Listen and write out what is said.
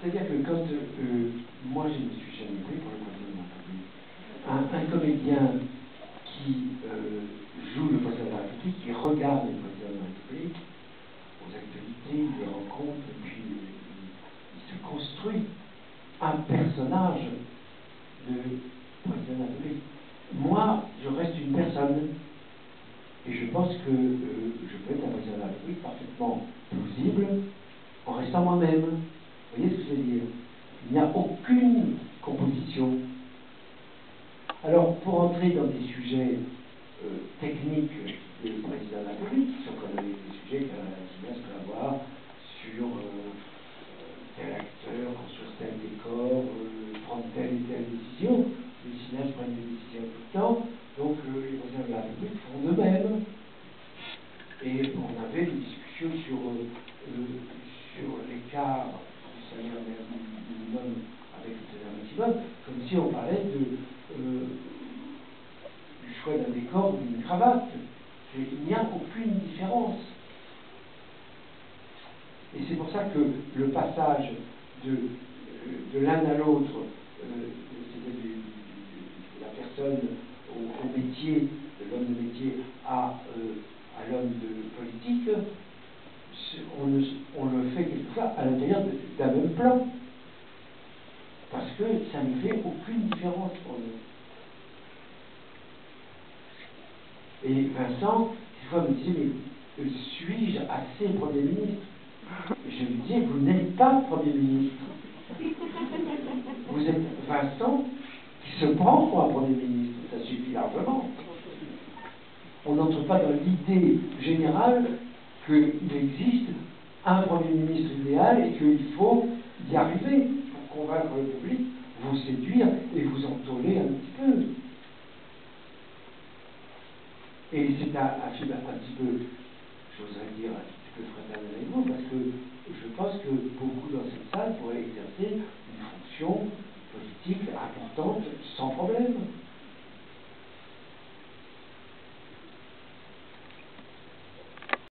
C'est-à-dire que quand moi je ne me suis jamais pris pour le président de la République, un comédien qui joue le président de la République, qui regarde le président de la République aux actualités, il les rencontre, et puis il se construit un personnage de président de la République. Moi, je reste une personne, et je pense que je peux être un président de la République parfaitement plausible en restant moi-même. Vous voyez ce que je veux dire? Il n'y a aucune composition. Alors, pour entrer dans des sujets techniques du président de la République, qui sont comme des sujets qu'un cinéaste peut avoir sur tel acteur, construire tel décor, prendre telle et telle décision, les cinéastes prennent des décisions tout le temps, donc les présidents de la République font d'eux-mêmes. Et on avait des discussions sur l'écart du salaire minimum avec le salaire maximum, comme si on parlait du choix d'un décor ou d'une cravate. Il n'y a aucune différence. Et c'est pour ça que le passage de l'un à l'autre, c'est-à-dire de la personne au métier, de l'homme de métier à l'homme de politique, on le fait quelquefois à l'intérieur d'un même plan. Parce que ça ne fait aucune différence pour nous. Et Vincent, une fois, me disait, mais suis-je assez Premier ministre? Et je lui disais, vous n'êtes pas Premier ministre. Vous êtes Vincent qui se prend pour un Premier ministre. Ça suffit largement. On n'entre pas dans l'idée générale qu'il existe un Premier ministre idéal et qu'il faut y arriver pour convaincre le public, vous séduire et vous entôler un petit peu. Et c'est un film un petit peu, j'oserais dire, un petit peu fraternel avec vous, parce que je pense que beaucoup dans cette salle pourraient exercer une fonction politique importante sans problème.